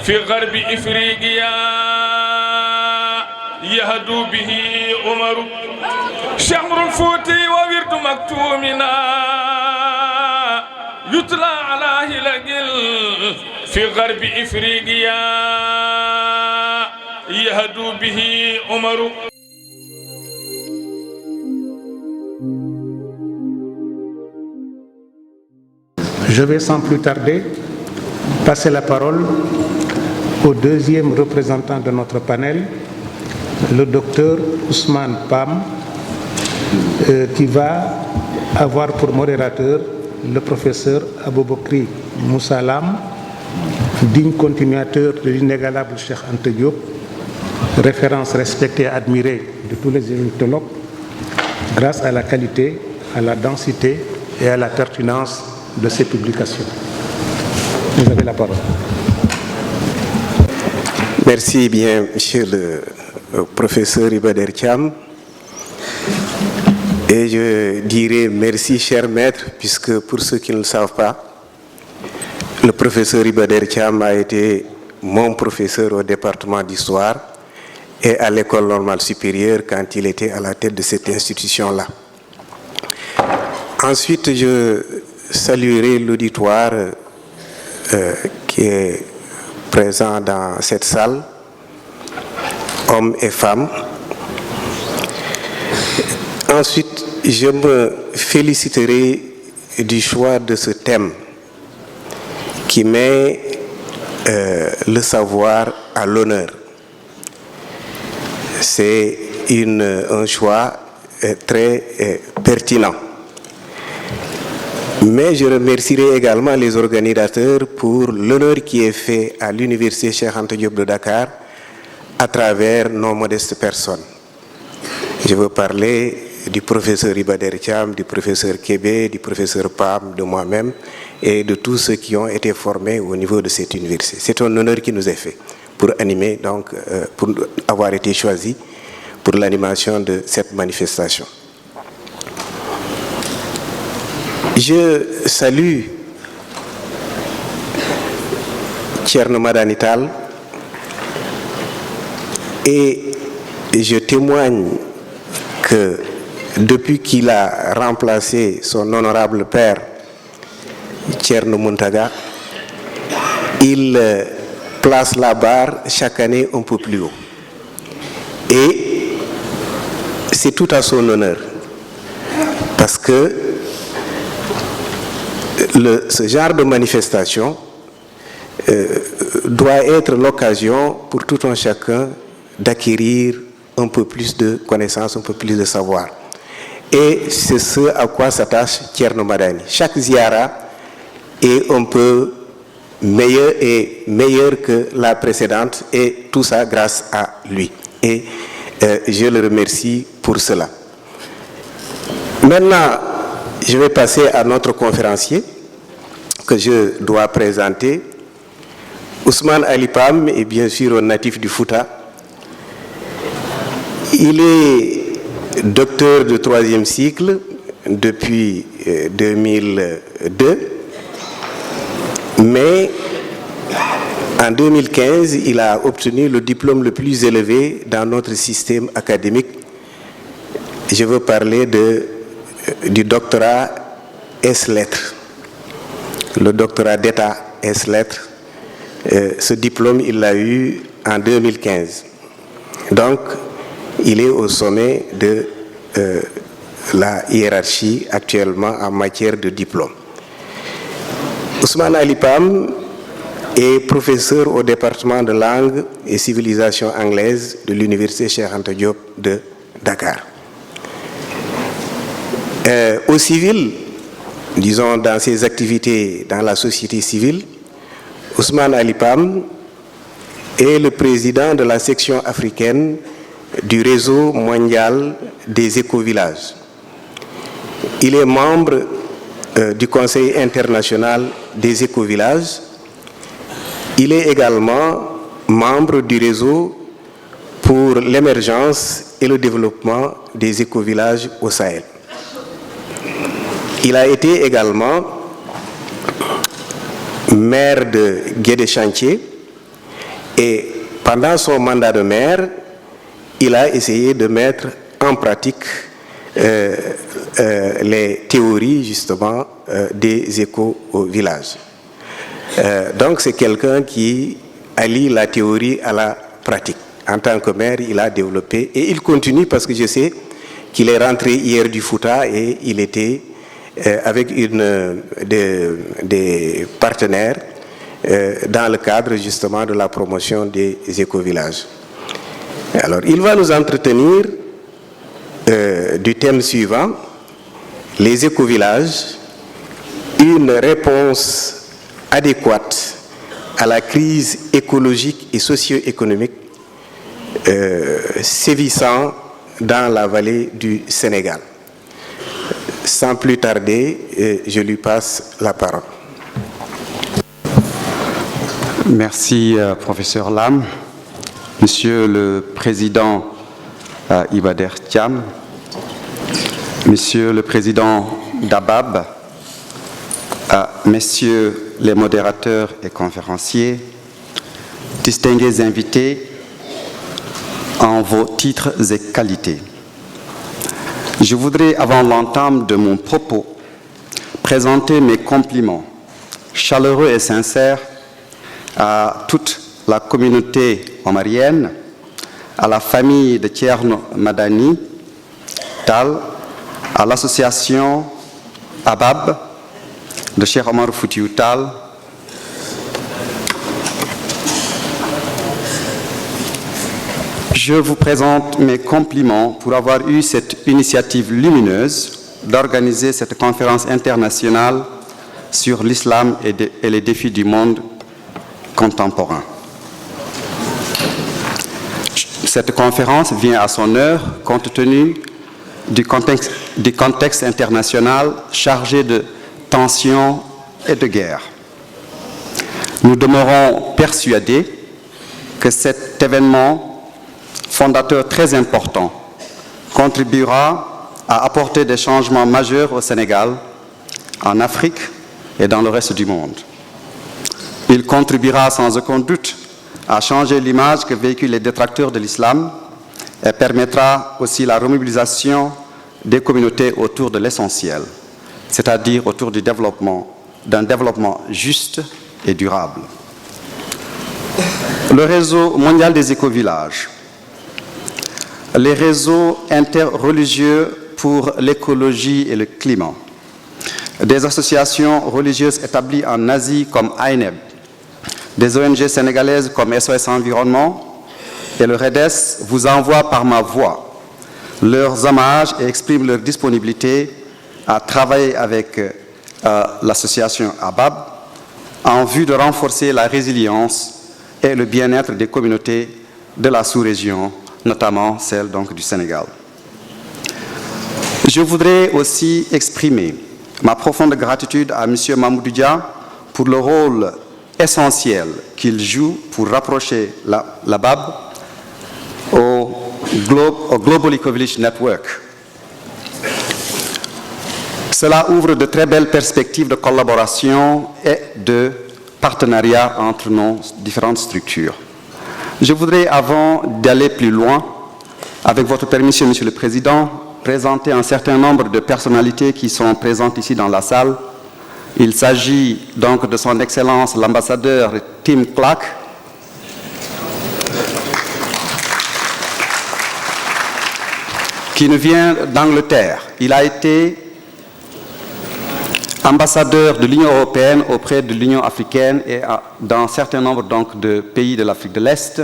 في غرب إفريقيا يهدو به عمر شمر الفوتي وورد مكتومنا يتلى على هلقل في غرب إفريقيا يهدو به عمر. Je vais sans plus tarder passer la parole au deuxième représentant de notre panel, le docteur Ousmane Pam, qui va avoir pour modérateur le professeur Aboubakri Moussalam, digne continuateur de l'inégalable Cheikh Anta Diop, référence respectée et admirée de tous les égyptologues, grâce à la qualité, à la densité et à la pertinence de ses publications. Vous avez la parole. Merci bien, monsieur le professeur Iba Der Thiam. Et je dirais merci, cher maître, puisque pour ceux qui ne le savent pas, le professeur Iba Der Thiam a été mon professeur au département d'histoire et à l'école normale supérieure quand il était à la tête de cette institution-là. Ensuite, je saluerai l'auditoire qui est présent dans cette salle, hommes et femmes. Ensuite, je me féliciterai du choix de ce thème qui met le savoir à l'honneur. C'est un choix très pertinent. Mais je remercierai également les organisateurs pour l'honneur qui est fait à l'Université Cheikh Anta Diop de Dakar à travers nos modestes personnes. Je veux parler du professeur Iba Der Thiam, du professeur Kébé, du professeur Pam, de moi-même et de tous ceux qui ont été formés au niveau de cette université. C'est un honneur qui nous est fait pour animer, donc, pour avoir été choisi pour l'animation de cette manifestation. Je salue Thierno Madani Tall et je témoigne que depuis qu'il a remplacé son honorable père Thierno Muntaga, il place la barre chaque année un peu plus haut. Et c'est tout à son honneur parce que ce genre de manifestation doit être l'occasion pour tout un chacun d'acquérir un peu plus de connaissances, un peu plus de savoir. Et c'est ce à quoi s'attache Thierno Madani. Chaque ziara est un peu meilleur que la précédente et tout ça grâce à lui. Et je le remercie pour cela. Maintenant, je vais passer à notre conférencier que je dois présenter. Ousmane Ali Pam est bien sûr un natif du Fouta. Il est docteur de 3e cycle depuis 2002, mais en 2015, il a obtenu le diplôme le plus élevé dans notre système académique. Je veux parler du doctorat S-Lettres, le doctorat d'État S-Lettres. Ce diplôme, il l'a eu en 2015. Donc, il est au sommet de la hiérarchie actuellement en matière de diplôme. Ousmane Ali Pam est professeur au département de langue et civilisation anglaise de l'Université Cheikh Anta Diop de Dakar. Au civil, disons dans ses activités dans la société civile, Ousmane Ali Pam est le président de la section africaine du réseau mondial des écovillages. Il est membre du Conseil international des écovillages. Il est également membre du réseau pour l'émergence et le développement des écovillages au Sahel. Il a été également maire de Guédé-Chantier Et pendant son mandat de maire, il a essayé de mettre en pratique les théories justement des éco-villages. Donc c'est quelqu'un qui allie la théorie à la pratique. En tant que maire, il a développé et il continue parce que je sais qu'il est rentré hier du Fouta et il était avec des partenaires dans le cadre justement de la promotion des éco-villages. Alors, il va nous entretenir du thème suivant, les éco-villages, une réponse adéquate à la crise écologique et socio-économique sévissant dans la vallée du Sénégal. Sans plus tarder, je lui passe la parole. Merci, professeur Lam. Monsieur le Président Iba Der Thiam, Monsieur le Président d'ABAB, Messieurs les modérateurs et conférenciers, distingués invités en vos titres et qualités. Je voudrais, avant l'entame de mon propos, présenter mes compliments chaleureux et sincères à toute la communauté omarienne, à la famille de Thierno Madani Tal, à l'association ABAB de Cheikh Omar Foutiyou Tal, je vous présente mes compliments pour avoir eu cette initiative lumineuse d'organiser cette conférence internationale sur l'islam et les défis du monde contemporain. Cette conférence vient à son heure compte tenu du contexte international chargé de tensions et de guerre. Nous demeurons persuadés que cet événement fondateur très important contribuera à apporter des changements majeurs au Sénégal, en Afrique et dans le reste du monde. Il contribuera sans aucun doute à changer l'image que véhiculent les détracteurs de l'islam et permettra aussi la remobilisation des communautés autour de l'essentiel, c'est-à-dire autour du d'un développement juste et durable. Le réseau mondial des éco-villages, les réseaux interreligieux pour l'écologie et le climat, des associations religieuses établies en Asie comme AINEB, des ONG sénégalaises comme SOS Environnement et le REDES vous envoient par ma voix leurs hommages et expriment leur disponibilité à travailler avec l'association ABAB en vue de renforcer la résilience et le bien-être des communautés de la sous-région, notamment celle donc du Sénégal. Je voudrais aussi exprimer ma profonde gratitude à M. Mamoudou Dia pour le rôle essentiel qu'il joue pour rapprocher la BAB au Global Eco-Village Network. Cela ouvre de très belles perspectives de collaboration et de partenariat entre nos différentes structures. Je voudrais, avant d'aller plus loin, avec votre permission, Monsieur le Président, présenter un certain nombre de personnalités qui sont présentes ici dans la salle. Il s'agit donc de son Excellence l'ambassadeur Tim Clark, qui nous vient d'Angleterre. Il a été ambassadeur de l'Union européenne auprès de l'Union africaine et dans un certain nombre donc, de pays de l'Afrique de l'Est.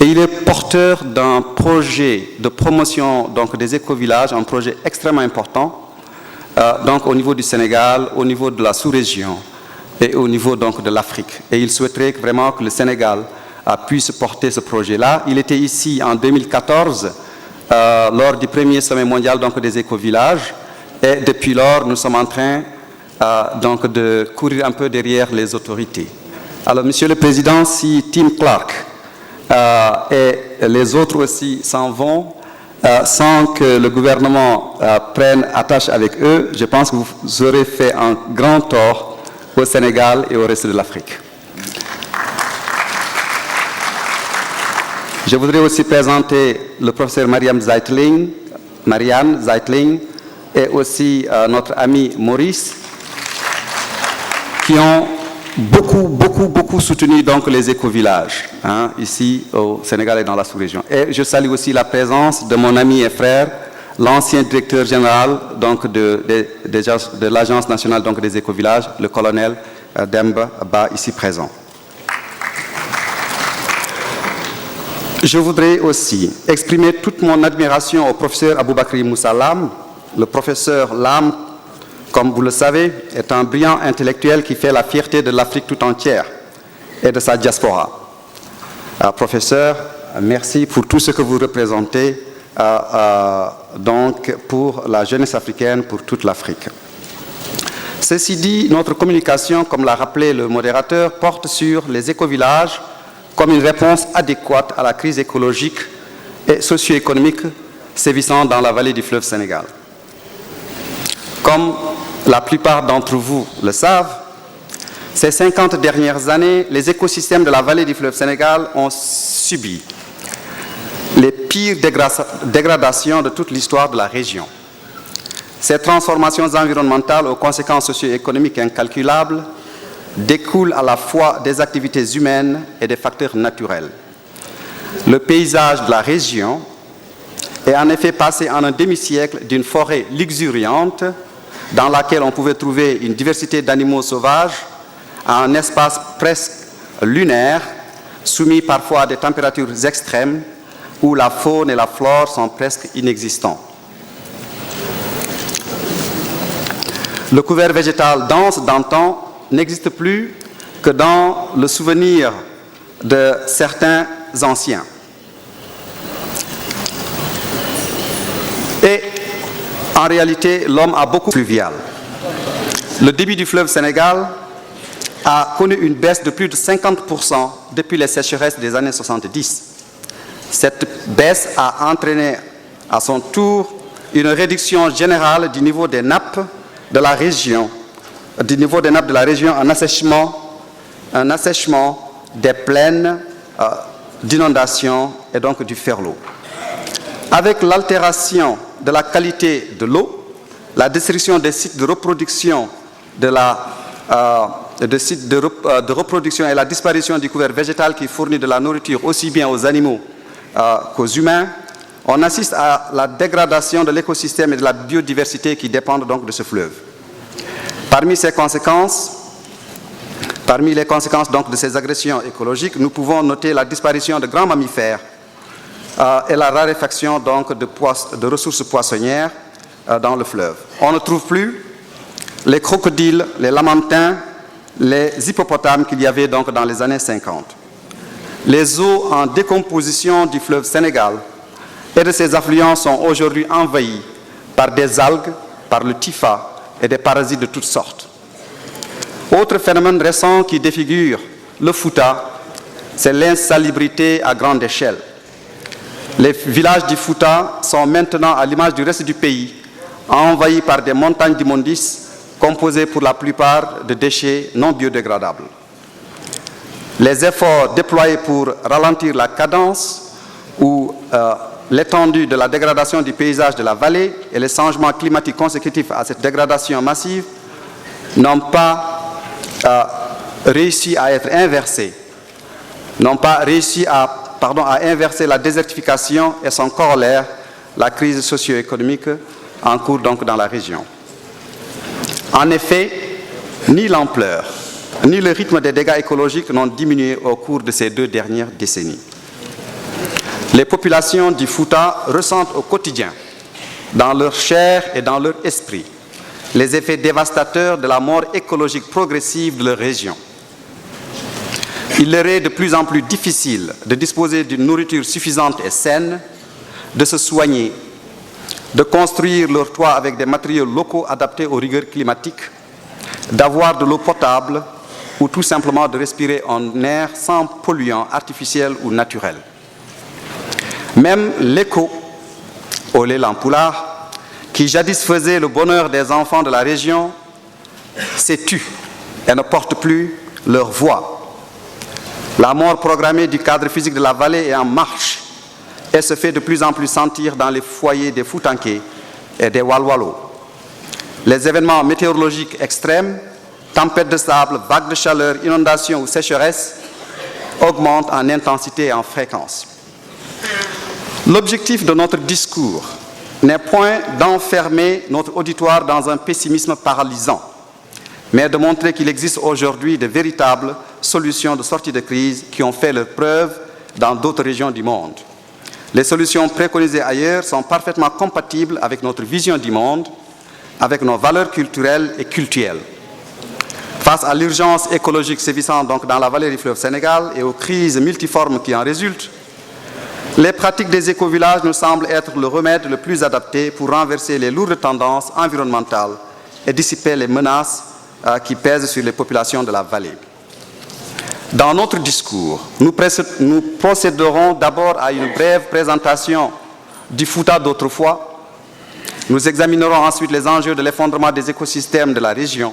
Et il est porteur d'un projet de promotion donc, des éco-villages, un projet extrêmement important donc, au niveau du Sénégal, au niveau de la sous-région et au niveau donc, de l'Afrique. Et il souhaiterait vraiment que le Sénégal puisse porter ce projet-là. Il était ici en 2014 lors du premier sommet mondial donc, des éco-villages. Et depuis lors, nous sommes en train donc de courir un peu derrière les autorités. Alors, Monsieur le Président, si Tim Clark et les autres aussi s'en vont, sans que le gouvernement prenne attache avec eux, je pense que vous aurez fait un grand tort au Sénégal et au reste de l'Afrique. Je voudrais aussi présenter le professeur Marianne Zeitling et aussi notre ami Maurice, qui ont beaucoup soutenu donc les éco-villages, ici au Sénégal et dans la sous-région. Et je salue aussi la présence de mon ami et frère, l'ancien directeur général donc, de l'Agence nationale donc, des éco-villages, le colonel Demba Ba, ici présent. Je voudrais aussi exprimer toute mon admiration au professeur Aboubakri Moussa Lam. Le professeur Lam, comme vous le savez, est un brillant intellectuel qui fait la fierté de l'Afrique tout entière et de sa diaspora. Professeur, merci pour tout ce que vous représentez donc pour la jeunesse africaine, pour toute l'Afrique. Ceci dit, notre communication, comme l'a rappelé le modérateur, porte sur les éco-villages comme une réponse adéquate à la crise écologique et socio-économique sévissant dans la vallée du fleuve Sénégal. Comme la plupart d'entre vous le savent, ces 50 dernières années, les écosystèmes de la vallée du fleuve Sénégal ont subi les pires dégradations de toute l'histoire de la région. Ces transformations environnementales aux conséquences socio-économiques incalculables découlent à la fois des activités humaines et des facteurs naturels. Le paysage de la région est en effet passé en un demi-siècle d'une forêt luxuriante dans laquelle on pouvait trouver une diversité d'animaux sauvages à un espace presque lunaire, soumis parfois à des températures extrêmes, où la faune et la flore sont presque inexistants. Le couvert végétal dense d'antan n'existe plus que dans le souvenir de certains anciens. Et en réalité, l'homme a beaucoup fluvial. Le débit du fleuve Sénégal a connu une baisse de plus de 50% depuis les sécheresses des années 70. Cette baisse a entraîné à son tour une réduction générale du niveau des nappes de la région, un assèchement des plaines d'inondations et donc du ferlo. Avec l'altération de la qualité de l'eau, la destruction des sites de reproduction de reproduction et la disparition du couvert végétal qui fournit de la nourriture aussi bien aux animaux qu'aux humains, on assiste à la dégradation de l'écosystème et de la biodiversité qui dépendent donc de ce fleuve. Parmi les conséquences donc de ces agressions écologiques, nous pouvons noter la disparition de grands mammifères et la raréfaction donc de ressources poissonnières dans le fleuve. On ne trouve plus les crocodiles, les lamantins, les hippopotames qu'il y avait donc dans les années 50. Les eaux en décomposition du fleuve Sénégal et de ses affluents sont aujourd'hui envahis par des algues, par le typha et des parasites de toutes sortes. Autre phénomène récent qui défigure le Fouta, c'est l'insalubrité à grande échelle. Les villages du Fouta sont maintenant, à l'image du reste du pays, envahis par des montagnes d'immondices composées pour la plupart de déchets non biodégradables. Les efforts déployés pour ralentir la cadence ou l'étendue de la dégradation du paysage de la vallée et les changements climatiques consécutifs à cette dégradation massive n'ont pas réussi à être inversés, n'ont pas réussi à inverser la désertification et son corollaire, la crise socio-économique en cours donc dans la région. En effet, ni l'ampleur, ni le rythme des dégâts écologiques n'ont diminué au cours de ces 2 dernières décennies. Les populations du Fouta ressentent au quotidien, dans leur chair et dans leur esprit, les effets dévastateurs de la mort écologique progressive de leur région. Il leur est de plus en plus difficile de disposer d'une nourriture suffisante et saine, de se soigner, de construire leur toit avec des matériaux locaux adaptés aux rigueurs climatiques, d'avoir de l'eau potable ou tout simplement de respirer un air sans polluants artificiels ou naturels. Même l'écho, Olé Lampoula, qui jadis faisait le bonheur des enfants de la région, s'est tu et ne porte plus leur voix. La mort programmée du cadre physique de la vallée est en marche et se fait de plus en plus sentir dans les foyers des Foutanké et des Walwalo. Les événements météorologiques extrêmes, tempêtes de sable, vagues de chaleur, inondations ou sécheresses, augmentent en intensité et en fréquence. L'objectif de notre discours n'est point d'enfermer notre auditoire dans un pessimisme paralysant, mais de montrer qu'il existe aujourd'hui de véritables solutions de sortie de crise qui ont fait leur preuve dans d'autres régions du monde. Les solutions préconisées ailleurs sont parfaitement compatibles avec notre vision du monde, avec nos valeurs culturelles et cultuelles. Face à l'urgence écologique sévissant donc dans la vallée du fleuve Sénégal et aux crises multiformes qui en résultent, les pratiques des écovillages nous semblent être le remède le plus adapté pour renverser les lourdes tendances environnementales et dissiper les menaces qui pèsent sur les populations de la vallée. Dans notre discours, nous procéderons d'abord à une brève présentation du Fouta d'autrefois. Nous examinerons ensuite les enjeux de l'effondrement des écosystèmes de la région.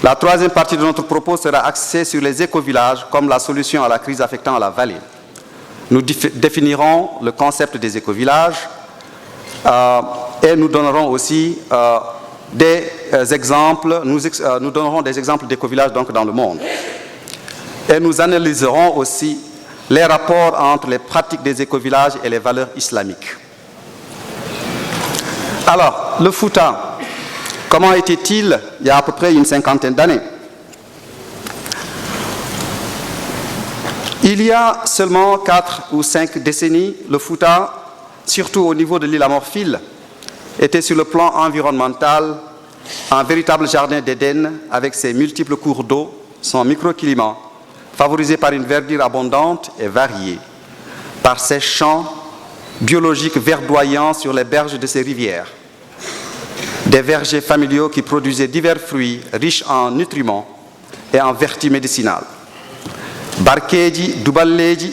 La troisième partie de notre propos sera axée sur les écovillages comme la solution à la crise affectant la vallée. Nous définirons le concept des écovillages et nous donnerons aussi des exemples. Nous donnerons des exemples d'écovillages donc dans le monde. Et nous analyserons aussi les rapports entre les pratiques des écovillages et les valeurs islamiques. Alors, le Fouta, comment était-il il y a à peu près une cinquantaine d'années? Il y a seulement 4 ou 5 décennies, le Fouta, surtout au niveau de l'île à Morphil, était sur le plan environnemental un véritable jardin d'Éden avec ses multiples cours d'eau, son microclimat, favorisé par une verdure abondante et variée, par ses champs biologiques verdoyants sur les berges de ses rivières, des vergers familiaux qui produisaient divers fruits riches en nutriments et en vertus médicinales. Barkeji, duballeji,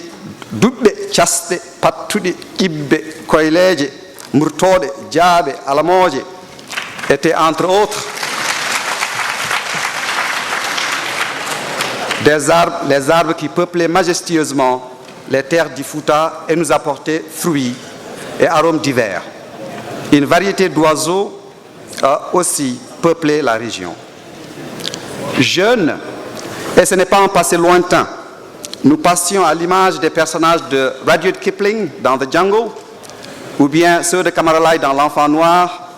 dubbe, chaste, pattude, ibbe, koyleje, murtode, jaabe, alamoje étaient entre autres les arbres qui peuplaient majestueusement les terres du Fouta et nous apportaient fruits et arômes divers. Une variété d'oiseaux a aussi peuplé la région. Jeunes, et ce n'est pas un passé lointain, nous passions à l'image des personnages de Rudyard Kipling dans The Jungle, ou bien ceux de Kamaralai dans L'Enfant Noir,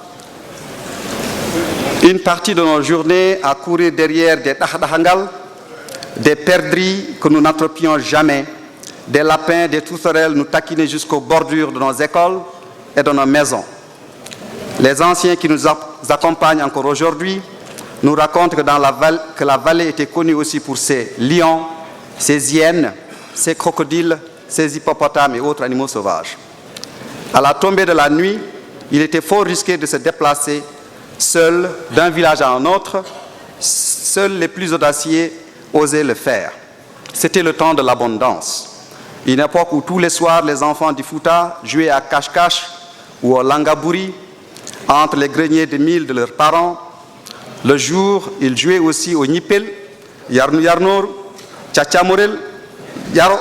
une partie de nos journées à courir derrière des Dahangal, des perdrix que nous n'attrapions jamais, des lapins, des tourterelles nous taquinaient jusqu'aux bordures de nos écoles et de nos maisons. Les anciens qui nous accompagnent encore aujourd'hui nous racontent que la vallée était connue aussi pour ses lions, ses hyènes, ses crocodiles, ses hippopotames et autres animaux sauvages. À la tombée de la nuit, il était fort risqué de se déplacer seul d'un village à un autre. Seuls les plus audacieux osaient le faire. C'était le temps de l'abondance. Une époque où tous les soirs, les enfants du Fouta jouaient à cache-cache ou au langabouri entre les greniers de mil de leurs parents. Le jour, ils jouaient aussi au nipel, yarnu yarnor, tchatchamorel, yaro,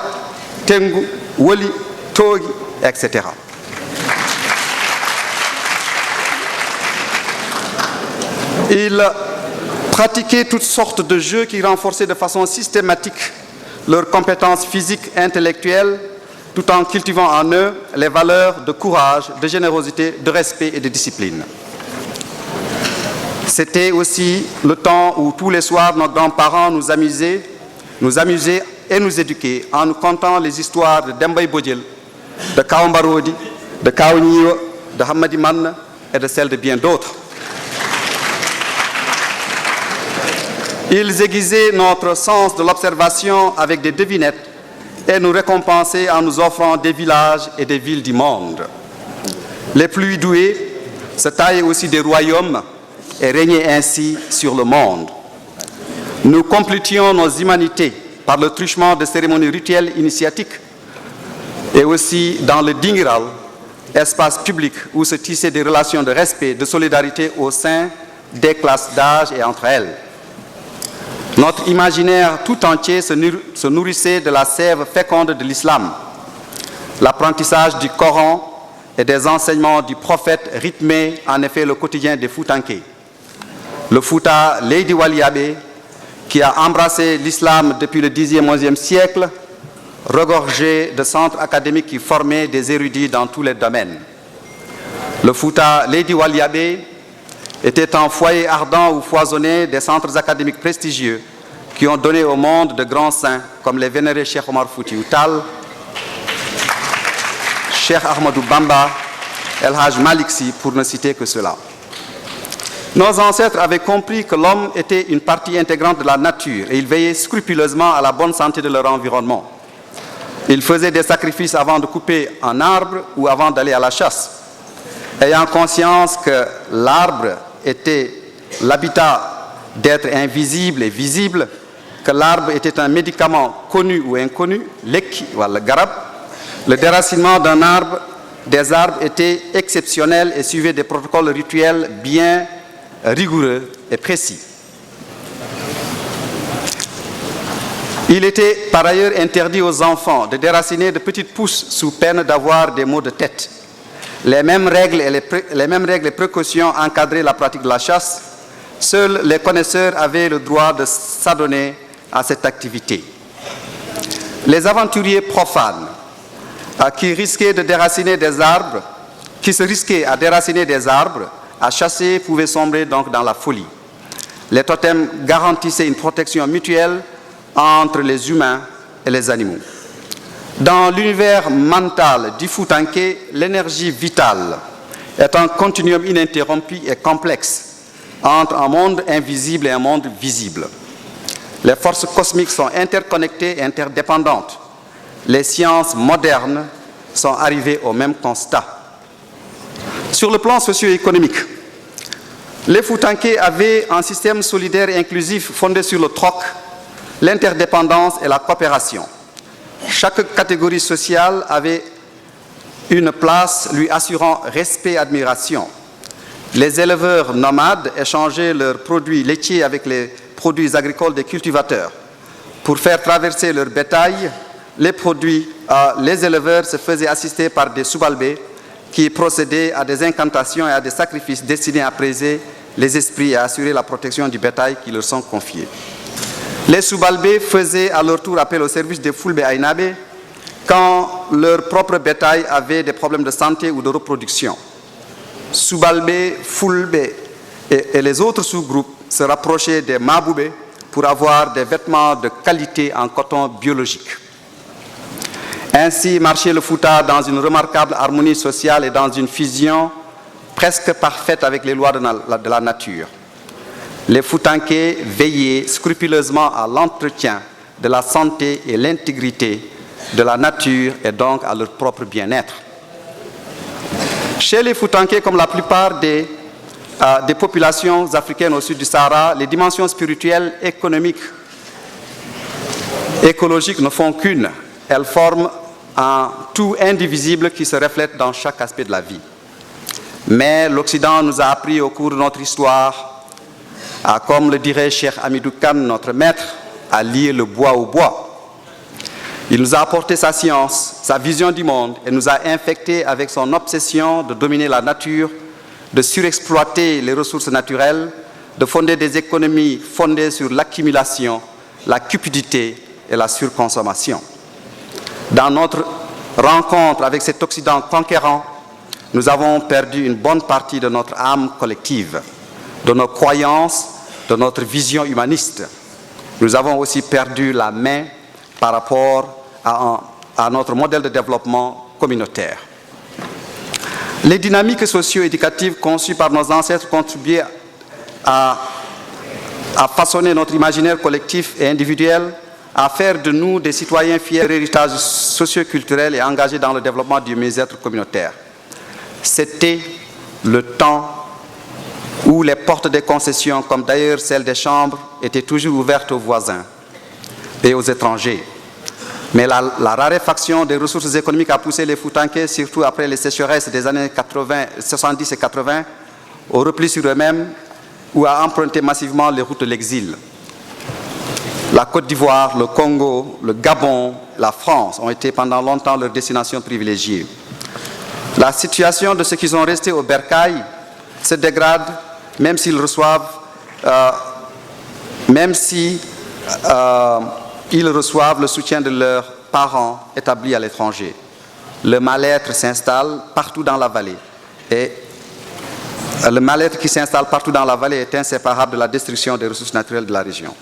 tengu, woli, togi, etc. Ils pratiquaient toutes sortes de jeux qui renforçaient de façon systématique leurs compétences physiques et intellectuelles, tout en cultivant en eux les valeurs de courage, de générosité, de respect et de discipline. C'était aussi le temps où tous les soirs nos grands-parents nous amusaient et nous éduquaient en nous contant les histoires de Dembaï Bodjel, de Kaombarodi, de Kaonio, de Hamadi Mann et de celles de bien d'autres. Ils aiguisaient notre sens de l'observation avec des devinettes et nous récompensaient en nous offrant des villages et des villes du monde. Les plus doués se taillaient aussi des royaumes et régnaient ainsi sur le monde. Nous complétions nos humanités par le truchement de cérémonies rituelles initiatiques et aussi dans le Dingiral, espace public où se tissaient des relations de respect, de solidarité au sein des classes d'âge et entre elles. Notre imaginaire tout entier se nourrissait de la sève féconde de l'islam. L'apprentissage du Coran et des enseignements du prophète rythmaient en effet le quotidien des Foutanké. Le Fouta Leydi Waliabe, qui a embrassé l'islam depuis le 10e, 11e siècle, regorgeait de centres académiques qui formaient des érudits dans tous les domaines. Le Fouta Leydi Waliabe était un foyer ardent où foisonnaient des centres académiques prestigieux qui ont donné au monde de grands saints comme les vénérés Cheikh Omar Foutiyou Tall, Cheikh Ahmadou Bamba, El Hadj Malick Sy, pour ne citer que cela. Nos ancêtres avaient compris que l'homme était une partie intégrante de la nature et ils veillaient scrupuleusement à la bonne santé de leur environnement. Ils faisaient des sacrifices avant de couper un arbre ou avant d'aller à la chasse. Ayant conscience que l'arbre était l'habitat d'êtres invisibles et visibles, que l'arbre était un médicament connu ou inconnu, lekki wala garab, le déracinement des arbres était exceptionnel et suivait des protocoles rituels bien rigoureux et précis. Il était par ailleurs interdit aux enfants de déraciner de petites pousses sous peine d'avoir des maux de tête. Les mêmes règles et précautions encadraient la pratique de la chasse. Seuls les connaisseurs avaient le droit de s'adonner à cette activité. Les aventuriers profanes qui se risquaient à déraciner des arbres, à chasser, pouvaient sombrer donc dans la folie. Les totems garantissaient une protection mutuelle entre les humains et les animaux. Dans l'univers mental du Foutanké, l'énergie vitale est un continuum ininterrompu et complexe entre un monde invisible et un monde visible. Les forces cosmiques sont interconnectées et interdépendantes. Les sciences modernes sont arrivées au même constat. Sur le plan socio-économique, les Foutanké avaient un système solidaire et inclusif fondé sur le troc, l'interdépendance et la coopération. Chaque catégorie sociale avait une place lui assurant respect et admiration. Les éleveurs nomades échangeaient leurs produits laitiers avec les produits agricoles des cultivateurs. Pour faire traverser leur bétail, les éleveurs se faisaient assister par des soubalbés qui procédaient à des incantations et à des sacrifices destinés à apaiser les esprits et à assurer la protection du bétail qui leur sont confiés. Les soubalbés faisaient à leur tour appel au service des Fulbe Aïnabé quand leur propre bétail avait des problèmes de santé ou de reproduction. Soubalbé, Fulbe et les autres sous-groupes se rapprochaient des Maboubé pour avoir des vêtements de qualité en coton biologique. Ainsi marchait le Fouta dans une remarquable harmonie sociale et dans une fusion presque parfaite avec les lois de la nature. Les Foutanké veillaient scrupuleusement à l'entretien de la santé et l'intégrité de la nature et donc à leur propre bien-être. Chez les Foutanké, comme la plupart des populations africaines au sud du Sahara, les dimensions spirituelles, économiques, écologiques ne font qu'une. Elles forment un tout indivisible qui se reflète dans chaque aspect de la vie. Mais l'Occident nous a appris au cours de notre histoire, comme le dirait Cheikh Hamidou Kane, notre maître, à lier le bois au bois. Il nous a apporté sa science, sa vision du monde et nous a infectés avec son obsession de dominer la nature, de surexploiter les ressources naturelles, de fonder des économies fondées sur l'accumulation, la cupidité et la surconsommation. Dans notre rencontre avec cet Occident conquérant, nous avons perdu une bonne partie de notre âme collective, de nos croyances, de notre vision humaniste. Nous avons aussi perdu la main par rapport à notre modèle de développement communautaire. Les dynamiques socio-éducatives conçues par nos ancêtres contribuaient à façonner notre imaginaire collectif et individuel, à faire de nous des citoyens fiers de l'héritage socio-culturel et engagés dans le développement du mieux-être communautaire. C'était le temps où les portes des concessions, comme d'ailleurs celles des chambres, étaient toujours ouvertes aux voisins et aux étrangers. Mais la raréfaction des ressources économiques a poussé les Foutanké, surtout après les sécheresses des années 70 et 80, au repli sur eux-mêmes ou à emprunter massivement les routes de l'exil. La Côte d'Ivoire, le Congo, le Gabon, la France ont été pendant longtemps leurs destinations privilégiées. La situation de ceux qui sont restés au bercail se dégrade, même s'ils reçoivent, ils reçoivent le soutien de leurs parents établis à l'étranger. Le mal-être s'installe partout dans la vallée. Et le mal-être qui s'installe partout dans la vallée est inséparable de la destruction des ressources naturelles de la région.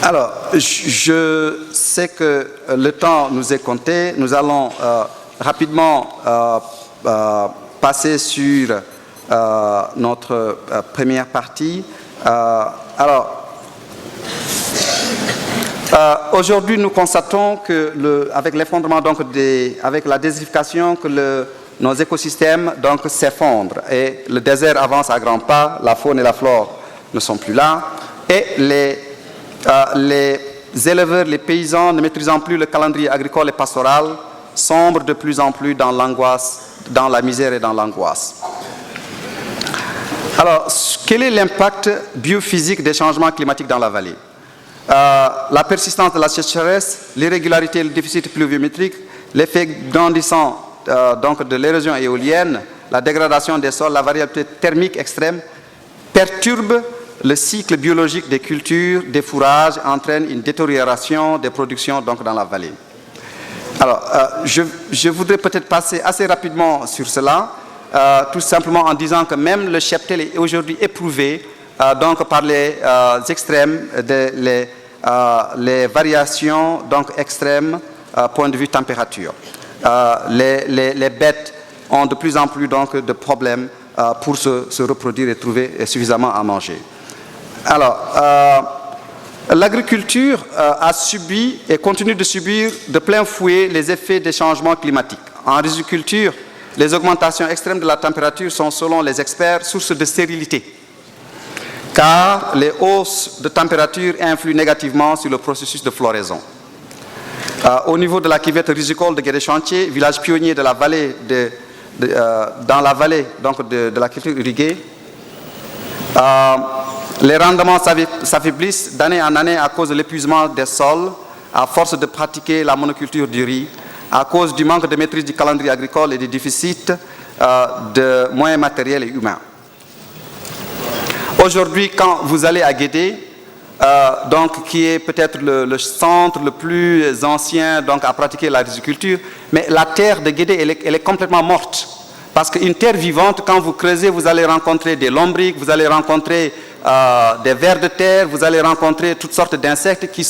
Alors, je sais que le temps nous est compté. Nous allons rapidement passer sur notre première partie. Aujourd'hui, nous constatons que avec l'effondrement, avec la désertification, que nos écosystèmes s'effondrent et le désert avance à grands pas. La faune et la flore ne sont plus là et les éleveurs, les paysans, ne maîtrisant plus le calendrier agricole et pastoral, sombrent de plus en plus dans l'angoisse, dans la misère et dans l'angoisse. Alors, quel est l'impact biophysique des changements climatiques dans la vallée? La persistance de la sécheresse, l'irrégularité et le déficit pluviométrique, l'effet grandissant de l'érosion éolienne, la dégradation des sols, la variabilité thermique extrême perturbent le cycle biologique des cultures, des fourrages, entraîne une détérioration des productions dans la vallée. Alors, je voudrais peut-être passer assez rapidement sur cela, tout simplement en disant que même le cheptel est aujourd'hui éprouvé par les extrêmes, les variations extrêmes point de vue température. Les bêtes ont de plus en plus de problèmes pour se reproduire et trouver suffisamment à manger. Alors, l'agriculture a subi et continue de subir de plein fouet les effets des changements climatiques. En riziculture, les augmentations extrêmes de la température sont, selon les experts, source de stérilité, car les hausses de température influent négativement sur le processus de floraison. Au niveau de la cuvette rizicole de Guédé-Chantier, village pionnier de la vallée dans la vallée de la culture irriguée, les rendements s'affaiblissent d'année en année à cause de l'épuisement des sols, à force de pratiquer la monoculture du riz, à cause du manque de maîtrise du calendrier agricole et des déficits de moyens matériels et humains. Aujourd'hui, quand vous allez à Guédé, qui est peut-être le centre le plus ancien à pratiquer la riziculture, mais la terre de Guédé, elle est complètement morte. Parce qu'une terre vivante, quand vous creusez, vous allez rencontrer des lombrics, vous allez rencontrer des vers de terre, vous allez rencontrer toutes sortes d'insectes qui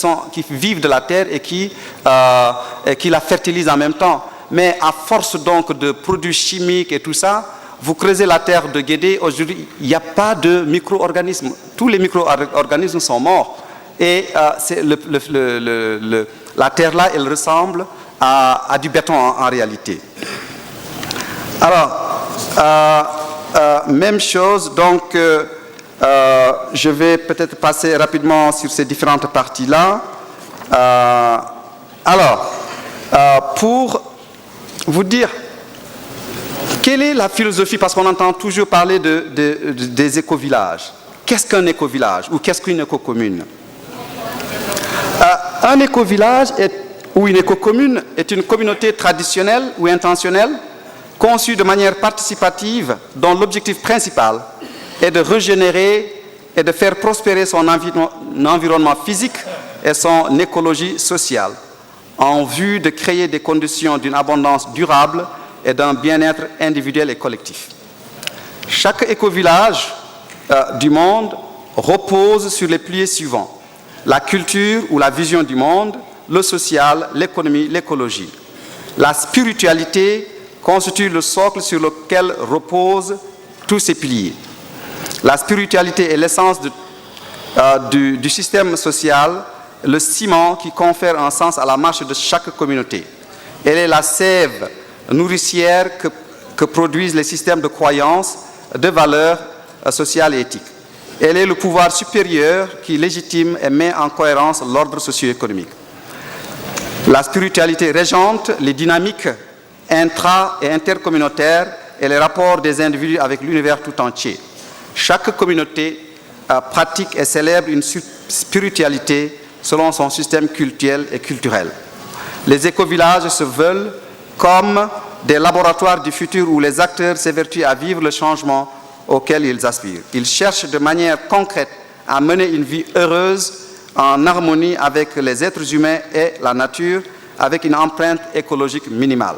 vivent de la terre et qui la fertilisent en même temps. Mais à force de produits chimiques et tout ça, vous creusez la terre de Guédé, aujourd'hui, il n'y a pas de micro-organismes. Tous les micro-organismes sont morts. Et la terre là, elle ressemble à du béton en réalité. Alors, même chose, je vais peut-être passer rapidement sur ces différentes parties-là. Pour vous dire, quelle est la philosophie, parce qu'on entend toujours parler des éco-villages. Qu'est-ce qu'un éco-village ou qu'est-ce qu'une éco-commune? Un éco-village ou une éco-commune est une communauté traditionnelle ou intentionnelle conçue de manière participative dont l'objectif principal est de régénérer et de faire prospérer son environnement physique et son écologie sociale en vue de créer des conditions d'une abondance durable et d'un bien-être individuel et collectif. Chaque éco-village du monde repose sur les piliers suivants: la culture ou la vision du monde, le social, l'économie, l'écologie. La spiritualité constitue le socle sur lequel reposent tous ces piliers. La spiritualité est l'essence du système social, le ciment qui confère un sens à la marche de chaque communauté. Elle est la sève nourricière que produisent les systèmes de croyances, de valeurs sociales et éthiques. Elle est le pouvoir supérieur qui légitime et met en cohérence l'ordre socio-économique. La spiritualité régente les dynamiques intra- et intercommunautaires et les rapports des individus avec l'univers tout entier. Chaque communauté pratique et célèbre une spiritualité selon son système cultuel et culturel. Les écovillages se veulent comme des laboratoires du futur où les acteurs s'évertuent à vivre le changement auquel ils aspirent. Ils cherchent de manière concrète à mener une vie heureuse en harmonie avec les êtres humains et la nature, avec une empreinte écologique minimale.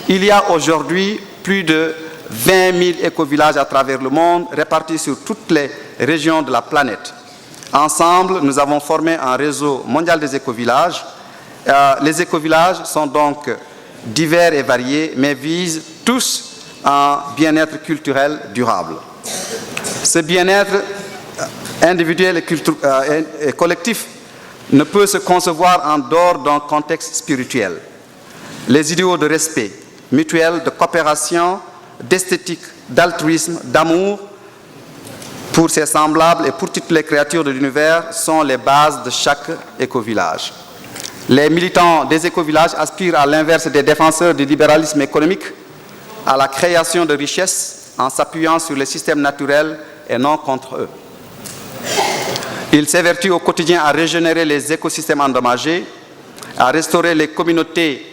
Il y a aujourd'hui plus de 20 000 écovillages à travers le monde, répartis sur toutes les régions de la planète. Ensemble, nous avons formé un réseau mondial des écovillages. Les écovillages sont donc divers et variés, mais visent tous un bien-être culturel durable. Ce bien-être individuel et collectif ne peut se concevoir en dehors d'un contexte spirituel. Les idéaux de respect mutuel, de coopération, d'esthétique, d'altruisme, d'amour pour ses semblables et pour toutes les créatures de l'univers sont les bases de chaque écovillage. Les militants des écovillages aspirent à l'inverse des défenseurs du libéralisme économique, à la création de richesses en s'appuyant sur les systèmes naturels et non contre eux. Ils s'évertuent au quotidien à régénérer les écosystèmes endommagés, à restaurer les communautés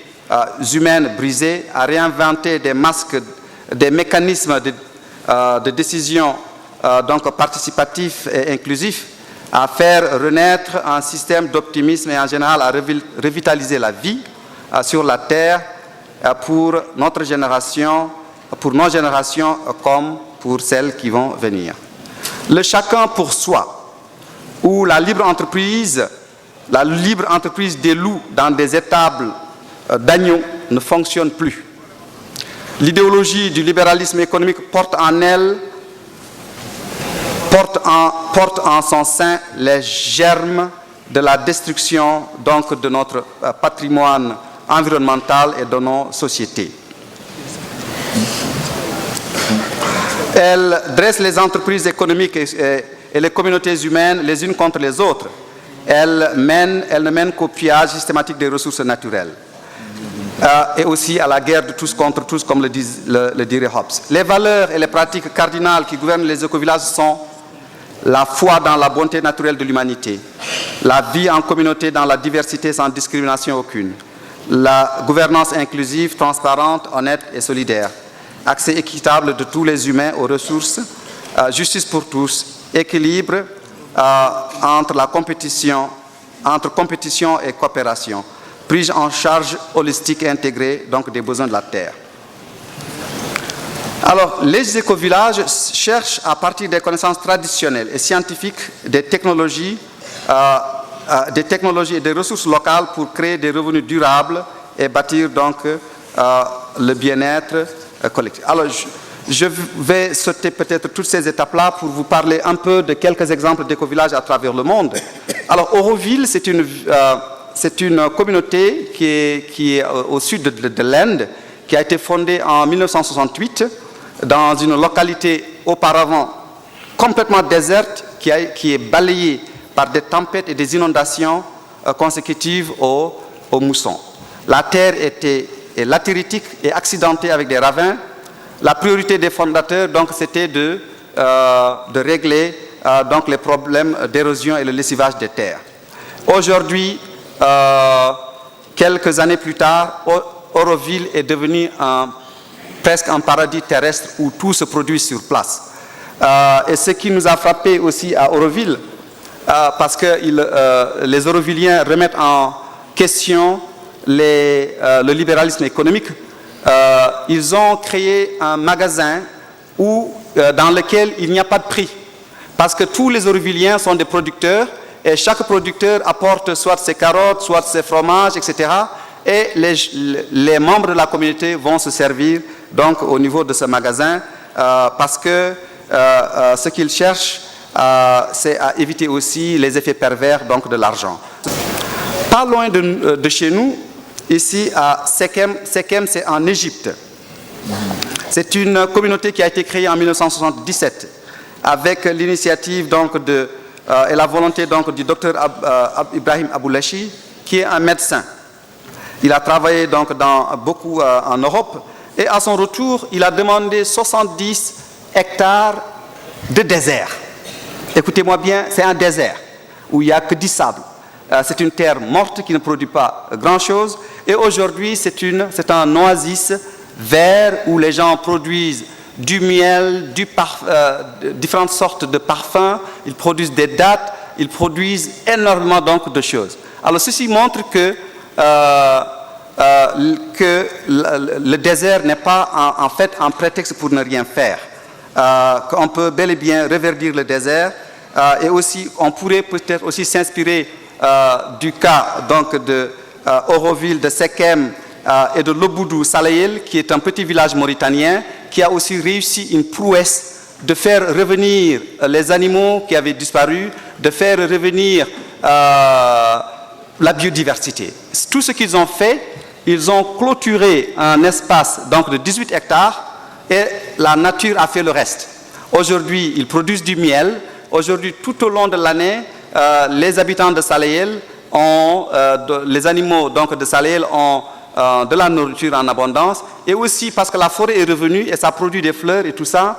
humaines brisées, à réinventer des mécanismes de décision donc participatifs et inclusifs, à faire renaître un système d'optimisme et en général à revitaliser la vie sur la Terre pour notre génération, pour nos générations comme pour celles qui vont venir. Le chacun pour soi, ou la libre entreprise des loups dans des étables d'agneaux ne fonctionne plus. L'idéologie du libéralisme économique porte en son sein les germes de la destruction donc de notre patrimoine environnemental et de nos sociétés. Elle dresse les entreprises économiques et les communautés humaines les unes contre les autres. Elle ne mène qu'au pillage systématique des ressources naturelles. Et aussi à la guerre de tous contre tous, comme le dirait Hobbes. Les valeurs et les pratiques cardinales qui gouvernent les écovillages sont la foi dans la bonté naturelle de l'humanité, la vie en communauté dans la diversité sans discrimination aucune, la gouvernance inclusive, transparente, honnête et solidaire, accès équitable de tous les humains aux ressources, justice pour tous, équilibre entre compétition et coopération, prise en charge holistique et intégrée donc des besoins de la terre. Alors, les écovillages cherchent à partir des connaissances traditionnelles et scientifiques des technologies et des ressources locales pour créer des revenus durables et bâtir donc le bien-être collectif. Alors, je vais sauter peut-être toutes ces étapes-là pour vous parler un peu de quelques exemples d'écovillages à travers le monde. Alors, Auroville, c'est une communauté qui est au sud de l'Inde, qui a été fondée en 1968 dans une localité auparavant complètement déserte, qui est balayée par des tempêtes et des inondations consécutives aux moussons. La terre était latéritique et accidentée avec des ravins. La priorité des fondateurs, donc, c'était de régler donc, les problèmes d'érosion et le lessivage des terres. Aujourd'hui, quelques années plus tard, Auroville est devenu presque un paradis terrestre où tout se produit sur place. Et ce qui nous a frappé aussi à Auroville, parce que les Aurovilliens remettent en question le libéralisme économique, ils ont créé un magasin dans lequel il n'y a pas de prix. Parce que tous les Aurovilliens sont des producteurs et chaque producteur apporte soit ses carottes, soit ses fromages, etc. Et les membres de la communauté vont se servir donc au niveau de ce magasin parce que ce qu'ils cherchent, c'est à éviter aussi les effets pervers donc, de l'argent. Pas loin de chez nous, ici à Sekem, c'est en Égypte. C'est une communauté qui a été créée en 1977 avec l'initiative donc et la volonté donc du docteur Ibrahim Aboulachi, qui est un médecin. Il a travaillé donc beaucoup en Europe et à son retour, il a demandé 70 hectares de désert. écoutez-moi bien, c'est un désert où il n'y a que du sable. C'est une terre morte qui ne produit pas grand-chose. Et aujourd'hui, c'est un oasis vert où les gens produisent du miel, différentes sortes de parfums. Ils produisent des dattes, ils produisent énormément donc de choses. Alors ceci montre que le désert n'est pas en fait un prétexte pour ne rien faire. Qu'on peut bel et bien reverdir le désert et aussi on pourrait peut-être aussi s'inspirer du cas donc de Oroville, de Sekem et de Lobboudou Salayel, qui est un petit village mauritanien qui a aussi réussi une prouesse de faire revenir les animaux qui avaient disparu, de faire revenir la biodiversité. Tout ce qu'ils ont fait, ils ont clôturé un espace donc de 18 hectares et la nature a fait le reste. Aujourd'hui, ils produisent du miel. Aujourd'hui, tout au long de l'année, les habitants de Salayel les animaux donc, de Salayel ont de la nourriture en abondance. Et aussi parce que la forêt est revenue et ça produit des fleurs et tout ça,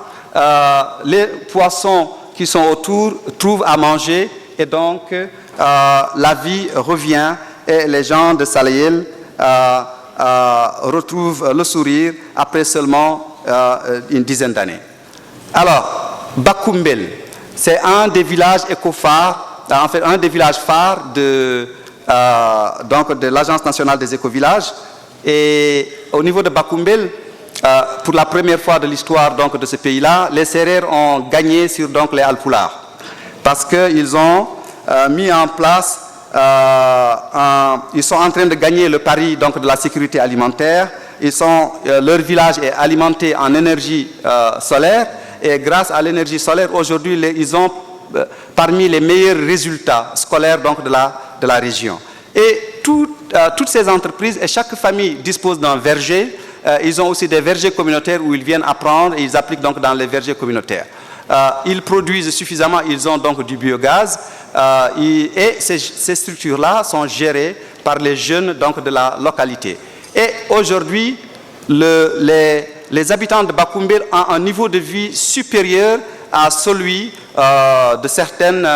les poissons qui sont autour trouvent à manger et donc la vie revient et les gens de Salayel retrouvent le sourire après seulement une dizaine d'années. Alors, Bakumbel, c'est un des villages éco-phares, en fait un des villages phares de l'Agence nationale des éco-villages. Et au niveau de Bakumbel, pour la première fois de l'histoire de ce pays-là, les Sérères ont gagné sur donc, les Alpulaars. Parce qu'ils ont mis en place, ils sont en train de gagner le pari donc, de la sécurité alimentaire. Leur village est alimenté en énergie solaire. Et grâce à l'énergie solaire, aujourd'hui, ils ont parmi les meilleurs résultats scolaires donc, de la région. Et toutes ces entreprises et chaque famille dispose d'un verger. Ils ont aussi des vergers communautaires où ils viennent apprendre et ils appliquent donc dans les vergers communautaires. Ils produisent suffisamment, ils ont donc du biogaz et ces structures-là sont gérées par les jeunes donc, de la localité. Et aujourd'hui, les habitants de Bakumbel ont un niveau de vie supérieur à celui de certaines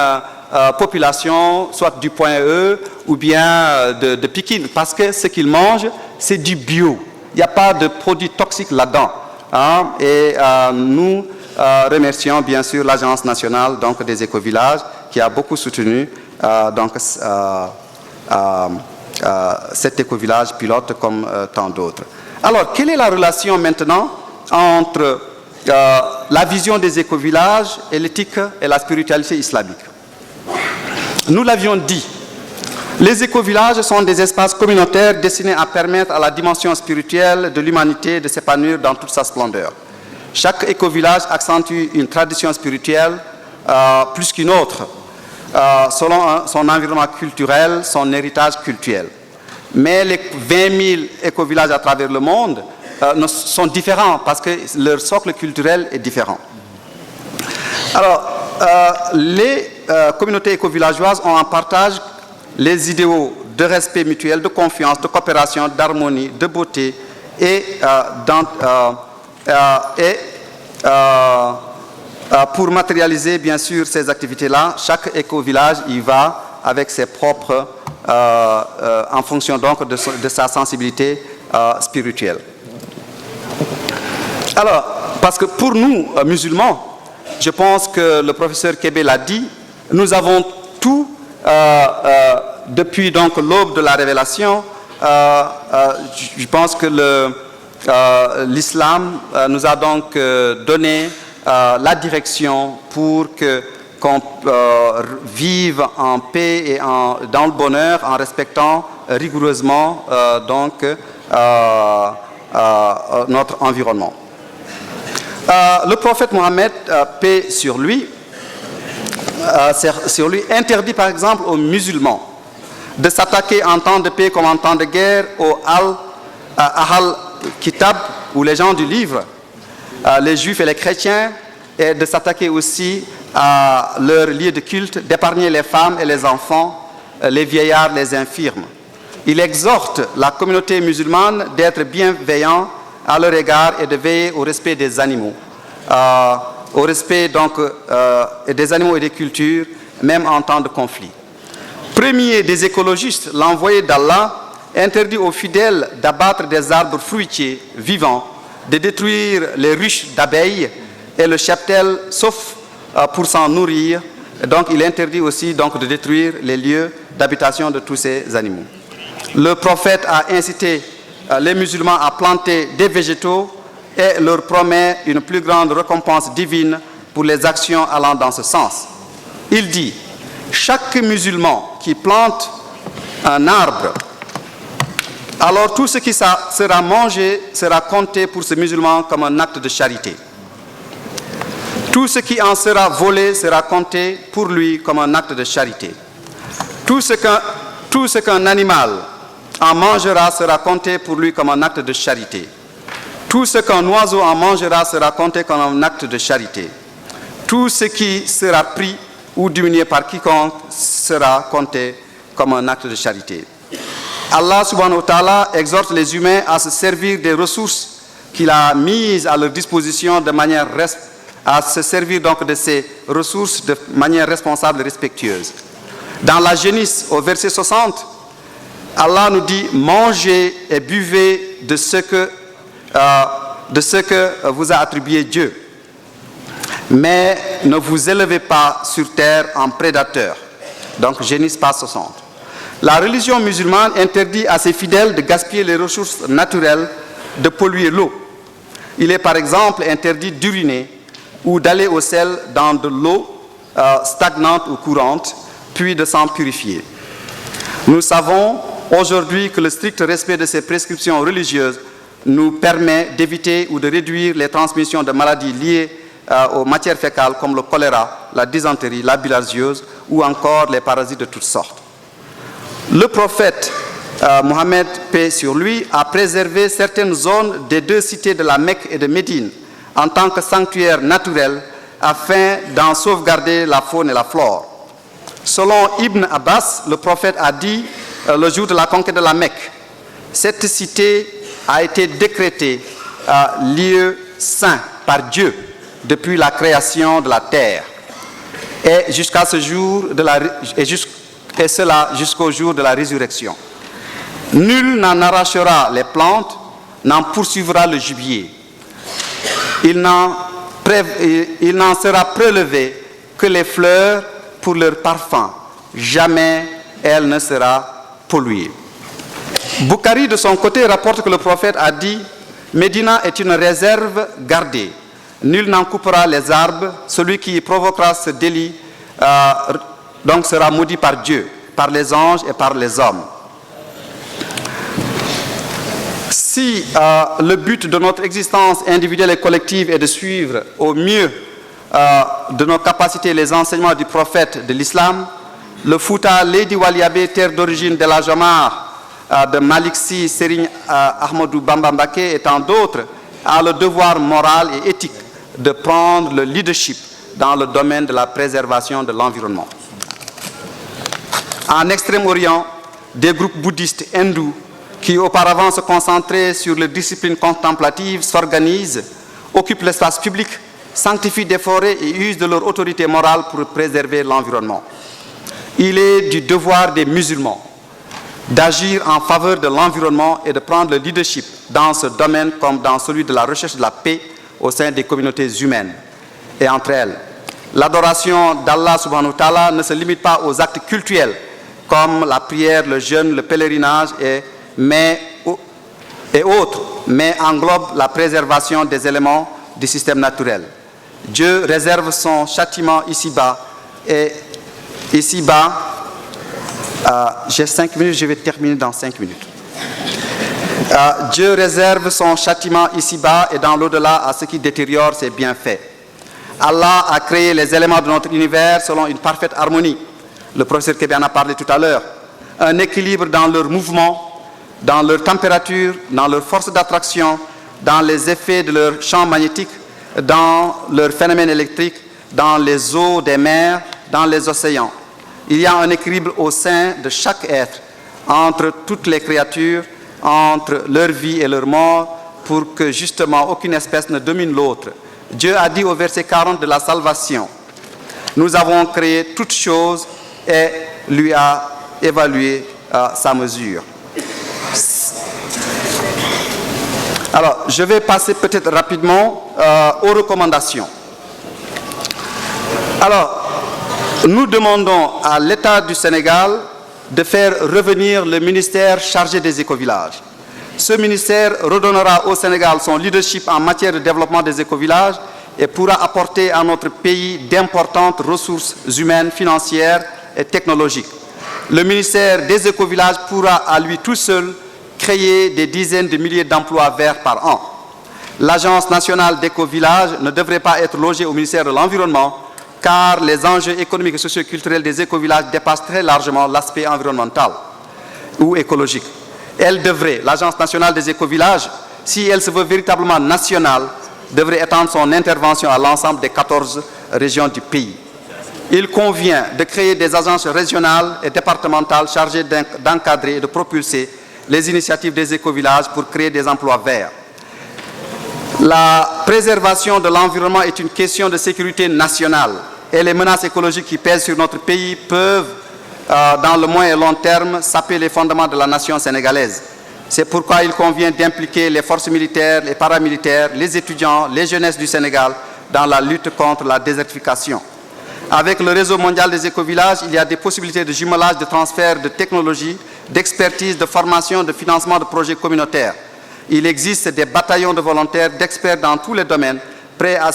populations, soit du Point E ou bien de Pikine, parce que ce qu'ils mangent, c'est du bio. Il n'y a pas de produits toxiques là-dedans. Hein, et nous remercions bien sûr l'Agence nationale donc, des écovillages qui a beaucoup soutenu cet écovillage pilote comme tant d'autres. Alors, quelle est la relation maintenant entre la vision des écovillages et l'éthique et la spiritualité islamique? Nous l'avions dit, les écovillages sont des espaces communautaires destinés à permettre à la dimension spirituelle de l'humanité de s'épanouir dans toute sa splendeur. Chaque écovillage accentue une tradition spirituelle plus qu'une autre, selon son environnement culturel, son héritage culturel. Mais les 20 000 écovillages à travers le monde sont différents parce que leur socle culturel est différent. Alors, les communautés écovillageoises ont en partage les idéaux de respect mutuel, de confiance, de coopération, d'harmonie, de beauté et pour matérialiser bien sûr ces activités-là, chaque écovillage y va avec ses propres, en fonction donc de sa sensibilité spirituelle. Alors, parce que pour nous, musulmans, je pense que le professeur Kébé l'a dit, nous avons tout, depuis donc l'aube de la révélation, je pense que l'islam nous a donc donné la direction pour qu'on vive en paix et dans le bonheur en respectant rigoureusement notre environnement. Le prophète Mohammed, paix sur lui, interdit par exemple aux musulmans de s'attaquer en temps de paix comme en temps de guerre aux Ahl Kitab ou les gens du livre, les juifs et les chrétiens, et de s'attaquer aussi à leur lieu de culte, d'épargner les femmes et les enfants, les vieillards, les infirmes. Il exhorte la communauté musulmane d'être bienveillant à leur égard et de veiller au respect des animaux. au respect donc, des animaux et des cultures, même en temps de conflit. Premier des écologistes, l'envoyé d'Allah interdit aux fidèles d'abattre des arbres fruitiers vivants, de détruire les ruches d'abeilles et le cheptel, sauf pour s'en nourrir. Donc il interdit aussi donc, de détruire les lieux d'habitation de tous ces animaux. Le prophète a incité les musulmans à planter des végétaux et leur promet une plus grande récompense divine pour les actions allant dans ce sens. Il dit, chaque musulman qui plante un arbre, alors tout ce qui sera mangé sera compté pour ce musulman comme un acte de charité. Tout ce qui en sera volé sera compté pour lui comme un acte de charité. Tout ce qu'un animal en mangera sera compté pour lui comme un acte de charité. Tout ce qu'un oiseau en mangera sera compté comme un acte de charité. Tout ce qui sera pris ou diminué par quiconque sera compté comme un acte de charité. Allah subhanahu wa ta'ala exhorte les humains à se servir des ressources qu'il a mises à leur disposition de manière à se servir donc de ces ressources de manière responsable et respectueuse. Dans la Genèse, au verset 60, Allah nous dit « Mangez et buvez de ce que vous a attribué Dieu. Mais ne vous élevez pas sur terre en prédateur. » Donc Genèse pas 60. La religion musulmane interdit à ses fidèles de gaspiller les ressources naturelles, de polluer l'eau. Il est par exemple interdit d'uriner ou d'aller au sel dans de l'eau stagnante ou courante, puis de s'en purifier. Nous savons aujourd'hui que le strict respect de ces prescriptions religieuses nous permet d'éviter ou de réduire les transmissions de maladies liées aux matières fécales comme le choléra, la dysenterie, la bilharziose ou encore les parasites de toutes sortes. Le prophète Mohammed, paix sur lui, a préservé certaines zones des deux cités de la Mecque et de Médine en tant que sanctuaire naturel afin d'en sauvegarder la faune et la flore. Selon Ibn Abbas, le prophète a dit le jour de la conquête de la Mecque, cette cité a été décrétée lieu saint par Dieu depuis la création de la terre et jusqu'à ce jour et cela jusqu'au jour de la résurrection. Nul n'en arrachera les plantes, n'en poursuivra le gibier. Il n'en sera prélevé que les fleurs pour leur parfum. Jamais elle ne sera polluée. Bukhari, de son côté, rapporte que le prophète a dit « Médina est une réserve gardée. Nul n'en coupera les arbres. Celui qui provoquera ce délit donc sera maudit par Dieu, par les anges et par les hommes. » Si le but de notre existence individuelle et collective est de suivre au mieux de nos capacités les enseignements du prophète de l'islam, le Fouta, Lady Waliabé, terre d'origine de la Jamar, de Malik Sy, Serigne Ahmadou Bamba Mbacké et tant d'autres, a le devoir moral et éthique de prendre le leadership dans le domaine de la préservation de l'environnement. En Extrême-Orient, des groupes bouddhistes hindous qui auparavant se concentraient sur les disciplines contemplatives s'organisent, occupent l'espace public, sanctifient des forêts et usent de leur autorité morale pour préserver l'environnement. Il est du devoir des musulmans d'agir en faveur de l'environnement et de prendre le leadership dans ce domaine comme dans celui de la recherche de la paix au sein des communautés humaines et entre elles. L'adoration d'Allah subhanahu wa ta'ala ne se limite pas aux actes cultuels comme la prière, le jeûne, le pèlerinage et autres, mais englobe la préservation des éléments du système naturel. Dieu réserve son châtiment ici-bas et ici-bas, j'ai 5 minutes, je vais terminer dans 5 minutes. Dieu réserve son châtiment ici-bas et dans l'au-delà à ce qui détériore ses bienfaits. Allah a créé les éléments de notre univers selon une parfaite harmonie. Le professeur Kébé en a parlé tout à l'heure. Un équilibre dans leur mouvement, dans leur température, dans leur force d'attraction, dans les effets de leur champ magnétique, dans leur phénomène électrique, dans les eaux des mers, dans les océans. Il y a un équilibre au sein de chaque être, entre toutes les créatures, entre leur vie et leur mort, pour que justement aucune espèce ne domine l'autre, Dieu a dit au verset 40 de la Salvation, nous avons créé toutes choses et lui a évalué sa mesure. Alors, je vais passer peut-être rapidement aux recommandations. Alors, nous demandons à l'État du Sénégal de faire revenir le ministère chargé des écovillages. Ce ministère redonnera au Sénégal son leadership en matière de développement des écovillages et pourra apporter à notre pays d'importantes ressources humaines, financières et technologiques. Le ministère des écovillages pourra à lui tout seul créer des dizaines de milliers d'emplois verts par an. L'Agence nationale d'écovillages ne devrait pas être logée au ministère de l'Environnement car les enjeux économiques et socioculturels des écovillages dépassent très largement l'aspect environnemental ou écologique. Elle devrait, l'Agence nationale des écovillages, si elle se veut véritablement nationale, devrait étendre son intervention à l'ensemble des 14 régions du pays. Il convient de créer des agences régionales et départementales chargées d'encadrer et de propulser les initiatives des écovillages pour créer des emplois verts. La préservation de l'environnement est une question de sécurité nationale et les menaces écologiques qui pèsent sur notre pays peuvent, dans le moyen et long terme, saper les fondements de la nation sénégalaise. C'est pourquoi il convient d'impliquer les forces militaires, les paramilitaires, les étudiants, les jeunesses du Sénégal dans la lutte contre la désertification. Avec le réseau mondial des écovillages, il y a des possibilités de jumelage, de transfert de technologie, d'expertise, de formation, de financement de projets communautaires. Il existe des bataillons de volontaires, d'experts dans tous les domaines, prêts à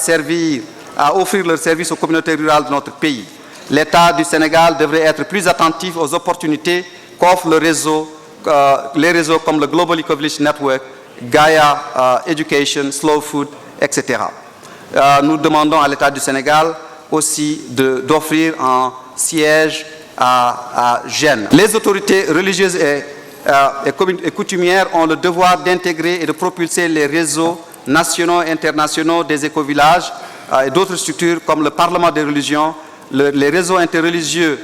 offrir leurs services aux communautés rurales de notre pays. L'État du Sénégal devrait être plus attentif aux opportunités qu'offrent les réseaux comme le Global Eco-Village Network, Gaia Education, Slow Food, etc. Nous demandons à l'État du Sénégal aussi d'offrir un siège à Gênes. Les autorités religieuses et coutumières ont le devoir d'intégrer et de propulser les réseaux nationaux et internationaux des écovillages et d'autres structures comme le Parlement des religions, les réseaux interreligieux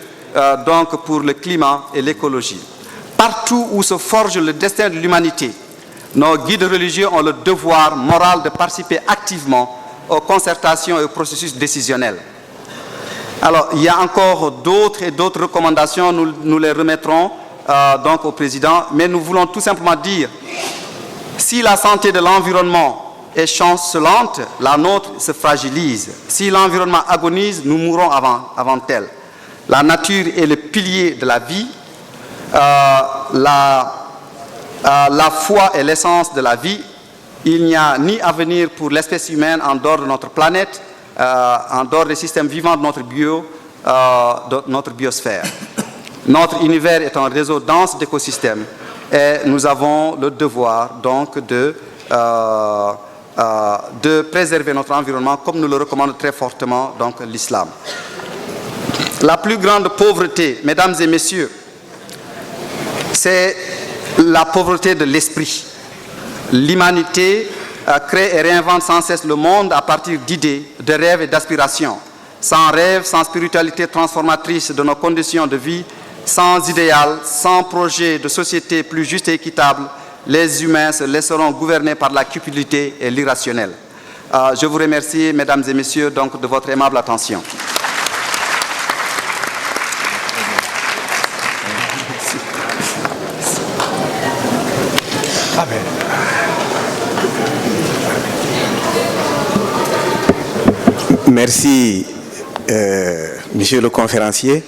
donc pour le climat et l'écologie. Partout où se forge le destin de l'humanité, nos guides religieux ont le devoir moral de participer activement aux concertations et aux processus décisionnels. Alors, il y a encore d'autres et d'autres recommandations, nous les remettrons donc au président, mais nous voulons tout simplement dire, si la santé de l'environnement est chancelante, la nôtre se fragilise. Si l'environnement agonise, nous mourrons avant elle. La nature est le pilier de la vie, la foi est l'essence de la vie. Il n'y a ni avenir pour l'espèce humaine en dehors de notre planète, en dehors des systèmes vivants de notre biosphère. Notre univers est un réseau dense d'écosystèmes et nous avons le devoir donc de préserver notre environnement comme nous le recommande très fortement donc l'islam. La plus grande pauvreté, mesdames et messieurs, c'est la pauvreté de l'esprit. L'humanité crée et réinvente sans cesse le monde à partir d'idées, de rêves et d'aspirations. Sans rêve, sans spiritualité transformatrice de nos conditions de vie, sans idéal, sans projet de société plus juste et équitable, les humains se laisseront gouverner par la cupidité et l'irrationnel. Je vous remercie, mesdames et messieurs, donc, de votre aimable attention. Merci, monsieur le conférencier.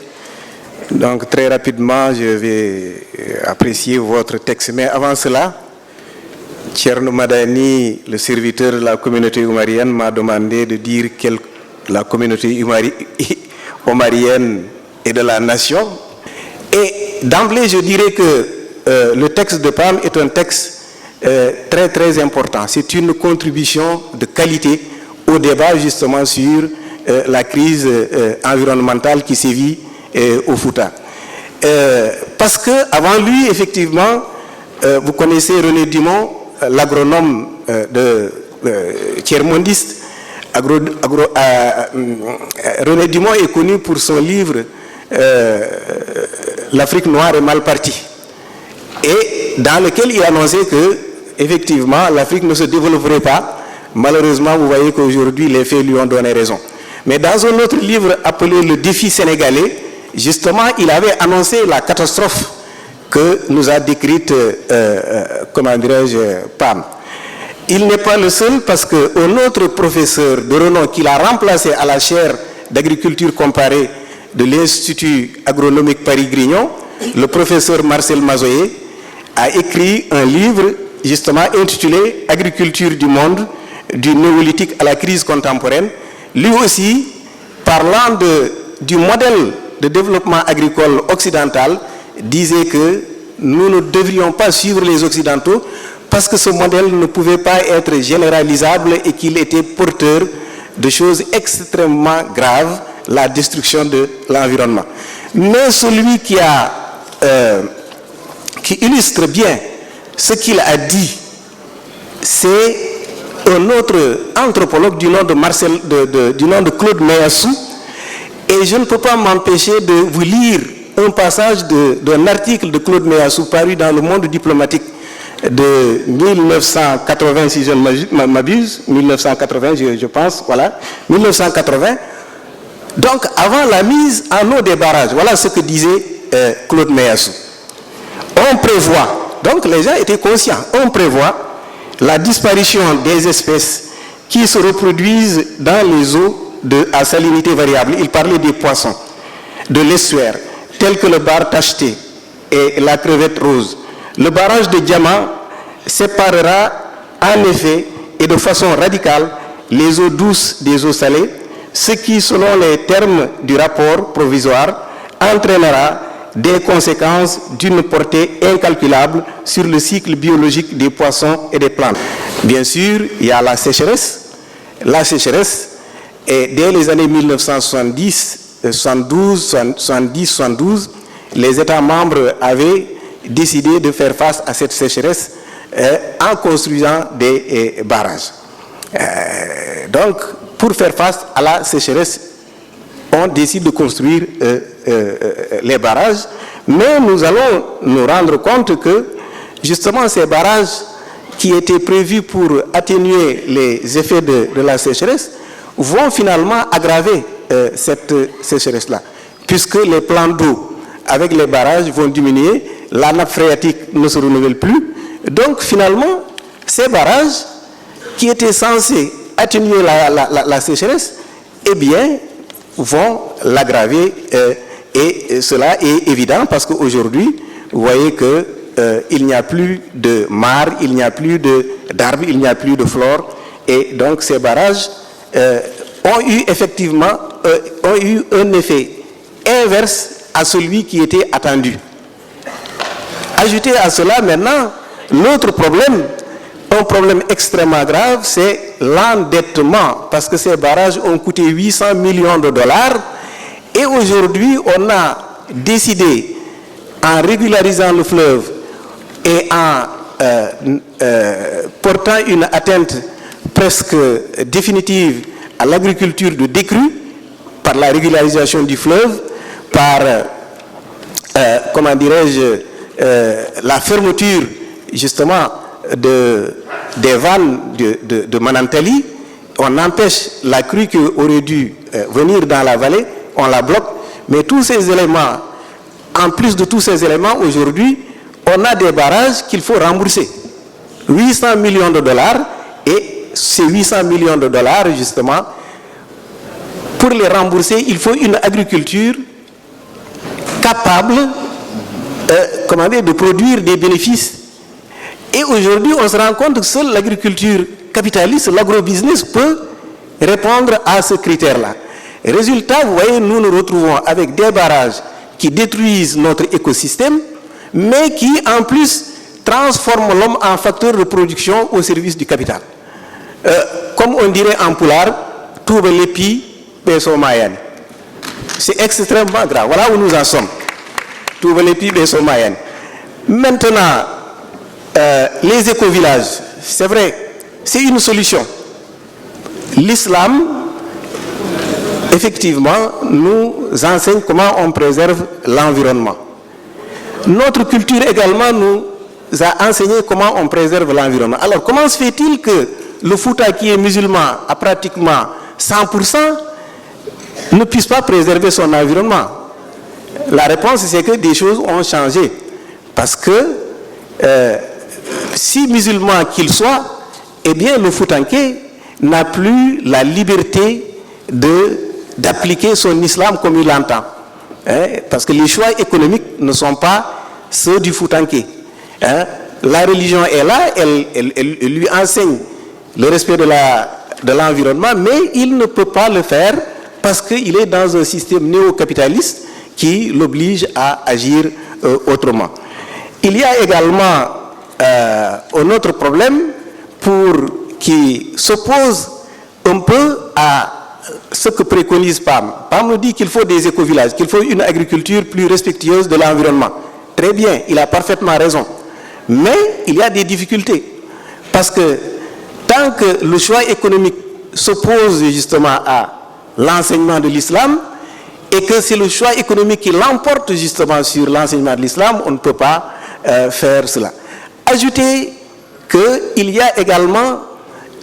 Donc, très rapidement, je vais apprécier votre texte. Mais avant cela, Thierno Madani, le serviteur de la communauté omarienne, m'a demandé de dire que la communauté omarienne est de la nation. Et d'emblée, je dirais que le texte de Pam est un texte très, très important. C'est une contribution de qualité au débat justement sur la crise environnementale qui sévit au Fouta. Parce qu'avant lui, effectivement, vous connaissez René Dumont, l'agronome tiers-mondiste. René Dumont est connu pour son livre L'Afrique noire est mal partie, et dans lequel il annonçait que, effectivement, l'Afrique ne se développerait pas Malheureusement, vous voyez qu'aujourd'hui, les faits lui ont donné raison. Mais dans un autre livre appelé Le défi sénégalais, justement, il avait annoncé la catastrophe que nous a décrite, comment dirais-je, Pam. Il n'est pas le seul parce qu'un autre professeur de renom qu'il a remplacé à la chaire d'agriculture comparée de l'Institut agronomique Paris-Grignon, le professeur Marcel Mazoyer, a écrit un livre justement intitulé « Agriculture du monde, du néolithique à la crise contemporaine ». Lui aussi, parlant du modèle de développement agricole occidental, disait que nous ne devrions pas suivre les Occidentaux parce que ce modèle ne pouvait pas être généralisable et qu'il était porteur de choses extrêmement graves, la destruction de l'environnement. Mais celui qui illustre bien ce qu'il a dit, c'est un autre anthropologue du nom de Claude Meyassou, et je ne peux pas m'empêcher de vous lire un passage d'un article de Claude Meyassou paru dans Le Monde diplomatique de 1980, si je ne m'abuse, 1980 je pense, voilà, 1980. Donc avant la mise en eau des barrages, voilà ce que disait Claude Meyassou. On prévoit, donc les gens étaient conscients, on prévoit la disparition des espèces qui se reproduisent dans les eaux à salinité variable. Il parlait des poissons, de l'estuaire, tels que le bar tacheté et la crevette rose. Le barrage de Diamant séparera en effet et de façon radicale les eaux douces des eaux salées, ce qui, selon les termes du rapport provisoire, entraînera des conséquences d'une portée incalculable sur le cycle biologique des poissons et des plantes. Bien sûr, il y a la sécheresse. La sécheresse, et dès les années 1970, 72, les États membres avaient décidé de faire face à cette sécheresse en construisant des barrages. Donc, pour faire face à la sécheresse, on décide de construire les barrages, mais nous allons nous rendre compte que justement ces barrages qui étaient prévus pour atténuer les effets de la sécheresse vont finalement aggraver cette sécheresse-là, puisque les plans d'eau avec les barrages vont diminuer, la nappe phréatique ne se renouvelle plus, donc finalement ces barrages qui étaient censés atténuer la sécheresse, eh bien, vont l'aggraver et cela est évident parce qu'aujourd'hui, vous voyez que il n'y a plus de mares, il n'y a plus d'arbres, il n'y a plus de flore et donc ces barrages ont eu effectivement un effet inverse à celui qui était attendu. Ajoutez à cela maintenant l'autre problème, un problème extrêmement grave, c'est l'endettement, parce que ces barrages ont coûté 800 millions de dollars et aujourd'hui on a décidé, en régularisant le fleuve et en portant une atteinte presque définitive à l'agriculture de décrue par la régularisation du fleuve, par comment dirais-je, la fermeture justement des vannes de Manantali. On empêche la crue qui aurait dû venir dans la vallée, on la bloque, mais tous ces éléments, en plus de tous ces éléments, aujourd'hui, on a des barrages qu'il faut rembourser. 800 millions de dollars, et ces 800 millions de dollars, justement, pour les rembourser, il faut une agriculture capable de produire des bénéfices. Et aujourd'hui, on se rend compte que seule l'agriculture capitaliste, l'agrobusiness, peut répondre à ce critère-là. Résultat, vous voyez, nous nous retrouvons avec des barrages qui détruisent notre écosystème, mais qui, en plus, transforment l'homme en facteur de production au service du capital. Comme on dirait en pulaar, Touba Lepi, Beso Mayani. C'est extrêmement grave. Voilà où nous en sommes. Touba Lepi, Beso Mayani. Maintenant, les éco-villages, c'est vrai, c'est une solution. L'islam, effectivement, nous enseigne comment on préserve l'environnement. Notre culture également nous a enseigné comment on préserve l'environnement. Alors, comment se fait-il que le Fouta qui est musulman à pratiquement 100% ne puisse pas préserver son environnement? La réponse, c'est que des choses ont changé. Parce que si musulman qu'il soit, eh bien le Foutanké n'a plus la liberté d'appliquer son islam comme il l'entend. Parce que les choix économiques ne sont pas ceux du Foutanké. La religion est là, elle lui enseigne le respect de l'environnement, mais il ne peut pas le faire parce qu'il est dans un système néo-capitaliste qui l'oblige à agir autrement. Il y a également un autre problème qui s'oppose un peu à ce que préconise PAM. PAM nous dit qu'il faut des écovillages, qu'il faut une agriculture plus respectueuse de l'environnement. Très bien, il a parfaitement raison. Mais il y a des difficultés. Parce que tant que le choix économique s'oppose justement à l'enseignement de l'islam, et que c'est le choix économique qui l'emporte justement sur l'enseignement de l'islam, on ne peut pas faire cela. Ajoutez qu'il y a également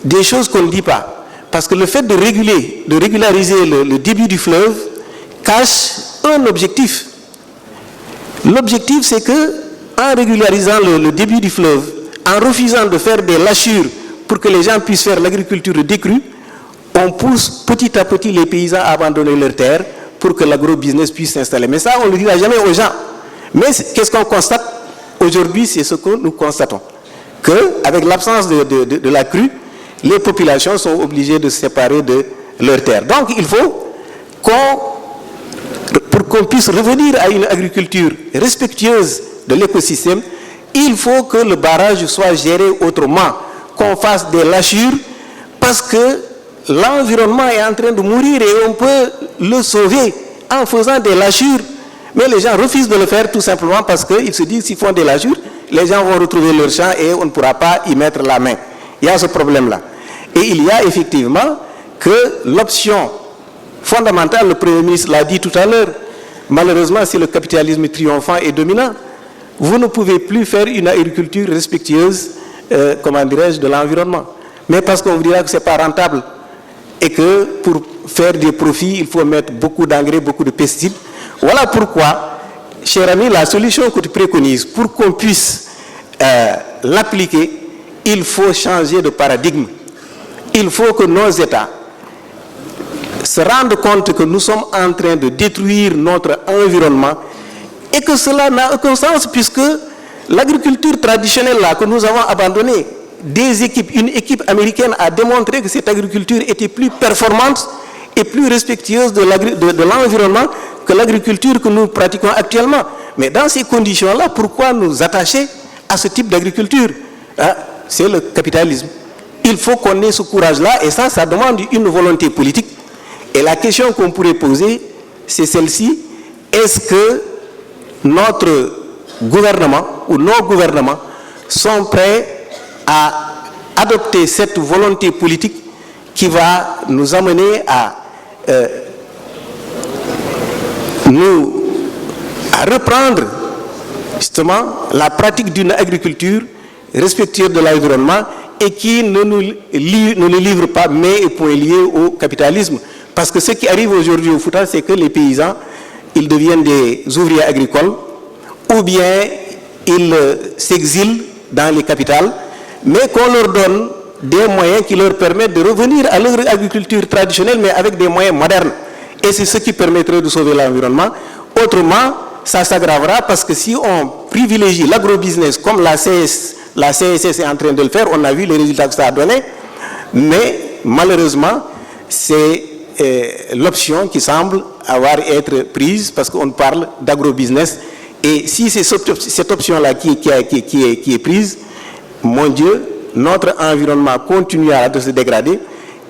des choses qu'on ne dit pas. Parce que le fait de régulariser le débit du fleuve cache un objectif. L'objectif, c'est que en régularisant le débit du fleuve, en refusant de faire des lâchures pour que les gens puissent faire l'agriculture décrue, on pousse petit à petit les paysans à abandonner leurs terres pour que l'agro-business puisse s'installer. Mais ça, on ne le dira jamais aux gens. Mais qu'est-ce qu'on constate aujourd'hui? C'est ce que nous constatons. Qu'avec l'absence de la crue, les populations sont obligées de se séparer de leurs terres. Donc, il faut pour qu'on puisse revenir à une agriculture respectueuse de l'écosystème, il faut que le barrage soit géré autrement, qu'on fasse des lâchures, parce que l'environnement est en train de mourir et on peut le sauver en faisant des lâchures. Mais les gens refusent de le faire tout simplement parce qu'ils se disent s'ils font des lâchures, les gens vont retrouver leur champ et on ne pourra pas y mettre la main. Il y a ce problème-là. Et il y a effectivement que l'option fondamentale, le Premier ministre l'a dit tout à l'heure, malheureusement si le capitalisme triomphant est dominant, vous ne pouvez plus faire une agriculture respectueuse, de l'environnement. Mais parce qu'on vous dira que ce n'est pas rentable et que pour faire des profits, il faut mettre beaucoup d'engrais, beaucoup de pesticides. Voilà pourquoi, cher ami, la solution que tu préconises, pour qu'on puisse l'appliquer, il faut changer de paradigme. Il faut que nos États se rendent compte que nous sommes en train de détruire notre environnement et que cela n'a aucun sens puisque l'agriculture traditionnelle là, que nous avons abandonnée, une équipe américaine a démontré que cette agriculture était plus performante et plus respectueuse de l'environnement que l'agriculture que nous pratiquons actuellement. Mais dans ces conditions-là, pourquoi nous attacher à ce type d'agriculture? C'est le capitalisme. Il faut qu'on ait ce courage-là et ça demande une volonté politique. Et la question qu'on pourrait poser, c'est celle-ci. Est-ce que notre gouvernement ou nos gouvernements sont prêts à adopter cette volonté politique qui va nous amener à reprendre justement la pratique d'une agriculture respectueuse de l'environnement et qui ne le livre pas mais est point lié au capitalisme. Parce que ce qui arrive aujourd'hui au Fouta, c'est que les paysans, ils deviennent des ouvriers agricoles ou bien ils s'exilent dans les capitales, mais qu'on leur donne des moyens qui leur permettent de revenir à leur agriculture traditionnelle, mais avec des moyens modernes. Et c'est ce qui permettrait de sauver l'environnement. Autrement, ça s'aggravera parce que si on privilégie l'agro-business comme la CSS est en train de le faire, on a vu les résultats que ça a donné, mais malheureusement, c'est l'option qui semble être prise parce qu'on parle d'agro-business. Et si c'est cette option-là qui est prise, mon Dieu, notre environnement continuera de se dégrader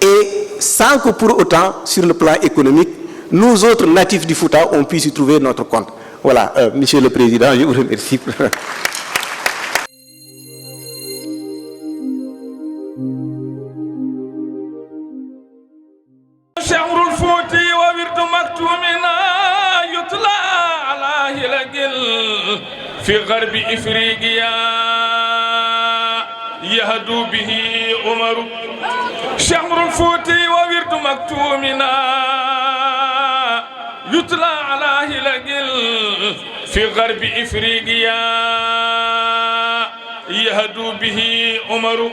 et sans que pour autant, sur le plan économique, nous autres natifs du Fouta, on puisse y trouver notre compte. Voilà, Monsieur le Président, je vous remercie. في غرب إفريقيا يهدو به عمر شمر الفوتي وورد مكتومنا يتلى على هلقل في غرب إفريقيا يهدو به عمر